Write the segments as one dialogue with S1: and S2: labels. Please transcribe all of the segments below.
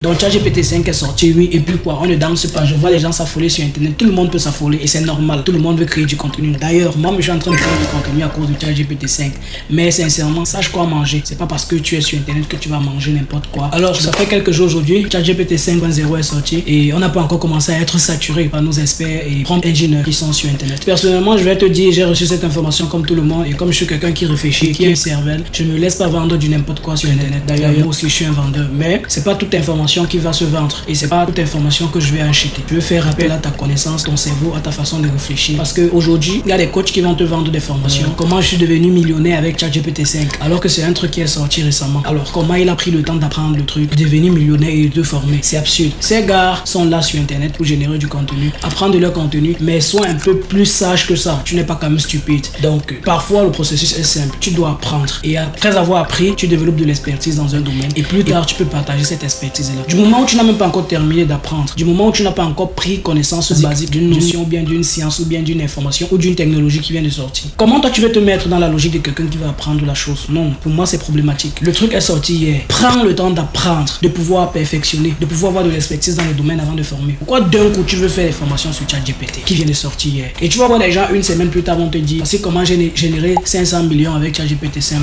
S1: Donc ChatGPT 5 est sorti, oui, et puis quoi, on ne danse pas. Je vois les gens s'affoler sur internet, tout le monde peut s'affoler et c'est normal, tout le monde veut créer du contenu. D'ailleurs, moi je suis en train de créer du contenu à cause de ChatGPT 5. Mais sincèrement, sache quoi manger. C'est pas parce que tu es sur internet que tu vas manger n'importe quoi. Alors ça fait quelques jours aujourd'hui, ChatGPT 5.0 est sorti et on n'a pas encore commencé à être saturé par nos experts et prompt engineers qui sont sur internet. Personnellement, je vais te dire, j'ai reçu cette information comme tout le monde et comme je suis quelqu'un qui réfléchit, qui a une cervelle, je me laisse pas vendre du n'importe quoi sur internet. D'ailleurs, moi aussi je suis un vendeur, mais c'est pas toute information qui va se vendre et c'est pas toute information que je vais acheter. Je veux faire appel à ta connaissance, ton cerveau, à ta façon de réfléchir parce qu'aujourd'hui, il y a des coachs qui vont te vendre des formations. Comment je suis devenu millionnaire avec ChatGPT 5 alors que c'est un truc qui est sorti récemment. Alors comment il a pris le temps d'apprendre le truc, devenir millionnaire et de former. C'est absurde. Ces gars sont là sur internet pour générer du contenu, apprendre de leur contenu, mais sois un peu plus sage que ça. Tu n'es pas quand même stupide. Donc parfois le processus est simple. Tu dois apprendre et après avoir appris, tu développes de l'expertise dans un domaine et plus tard tu peux partager cette expertise là. Du moment où tu n'as même pas encore terminé d'apprendre, du moment où tu n'as pas encore pris connaissance basique d'une notion ou bien d'une science ou bien d'une information ou d'une technologie qui vient de sortir, comment toi tu veux te mettre dans la logique de quelqu'un qui va apprendre la chose? Non, pour moi c'est problématique. Le truc est sorti hier. Prends le temps d'apprendre, de pouvoir perfectionner, de pouvoir avoir de l'expertise dans le domaine avant de former. Pourquoi d'un coup tu veux faire des formations sur ChatGPT qui vient de sortir hier? Et tu vas voir les gens une semaine plus tard vont te dire c'est comment générer 500 millions avec ChatGPT 5.0.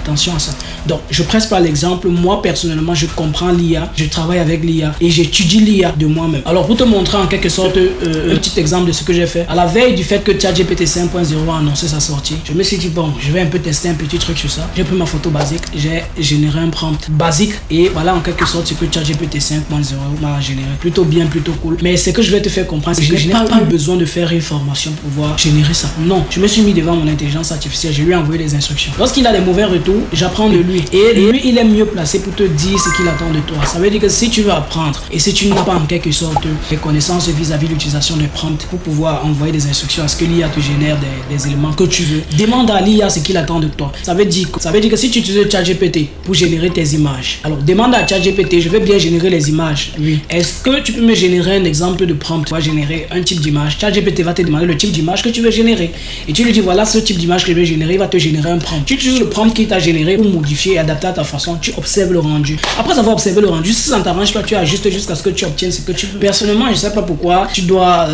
S1: Attention à ça. Donc je presse pas l'exemple. Moi personnellement je comprends l'IA, je travaille avec l'IA et j'étudie l'IA de moi-même. Alors pour te montrer en quelque sorte un petit exemple de ce que j'ai fait, à la veille du fait que ChatGPT 5.0 a annoncé sa sortie, je me suis dit bon, je vais un peu tester un petit truc sur ça. J'ai pris ma photo basique, j'ai généré un prompt basique et voilà en quelque sorte ce que ChatGPT 5.0 m'a généré. Plutôt bien, plutôt cool. Mais ce que je vais te faire comprendre, c'est que je n'ai pas eu besoin de faire une formation pour pouvoir générer ça. Non, je me suis mis devant mon intelligence artificielle, je lui ai envoyé des instructions. Lorsqu'il a des mauvais retours, j'apprends de lui. Et lui, il est mieux placé pour te dire ce qu'il attend de toi. Ça veut dire que si tu veux apprendre et si tu n'as pas en quelque sorte des connaissances vis-à-vis de l'utilisation des prompts pour pouvoir envoyer des instructions à ce que l'IA te génère des éléments que tu veux, demande à l'IA ce qu'il attend de toi. Ça veut dire que si tu utilises ChatGPT pour générer tes images, alors demande à ChatGPT, je veux bien générer les images. Oui. Est-ce que tu peux me générer un exemple de prompt pour générer un type d'image? ChatGPT va te demander le type d'image que tu veux générer. Et tu lui dis voilà ce type d'image que je veux générer, il va te générer un prompt. Tu utilises le prompt qu'il t'a généré pour modifier et adapter à ta façon. Tu observes le rendu. Après avoir observé le rendu, si ça ne t'arrange pas, tu ajustes jusqu'à ce que tu obtiennes ce que tu veux. Personnellement, je sais pas pourquoi tu dois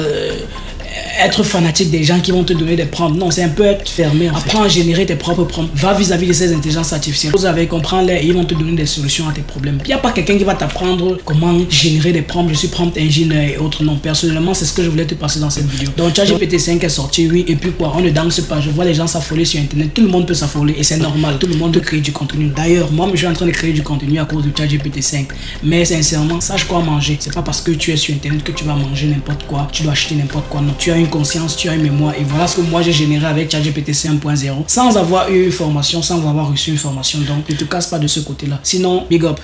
S1: être fanatique des gens qui vont te donner des prompts. Non, c'est un peu être fermé. Apprends à générer tes propres prompts. Va vis-à-vis de ces intelligences artificielles. Vous avez comprendre-les et ils vont te donner des solutions à tes problèmes. Il n'y a pas quelqu'un qui va t'apprendre comment générer des prompts. Je suis prompt engineer et autres. Non, personnellement, c'est ce que je voulais te passer dans cette vidéo. Donc, ChatGPT 5 est sorti, oui. Et puis quoi, on ne danse pas. Je vois les gens s'affoler sur internet. Tout le monde peut s'affoler et c'est normal. Tout le monde peut créer du contenu. D'ailleurs, moi, je suis en train de créer du contenu à cause de ChatGPT 5. Mais sincèrement, sache quoi manger. C'est pas parce que tu es sur internet que tu vas manger n'importe quoi. Tu dois acheter n'importe quoi. Non, tu as une conscience, tu as une mémoire et voilà ce que moi j'ai généré avec ChatGPT 5.0 sans avoir eu une formation, sans avoir reçu une formation. Donc ne te casse pas de ce côté là, sinon big up.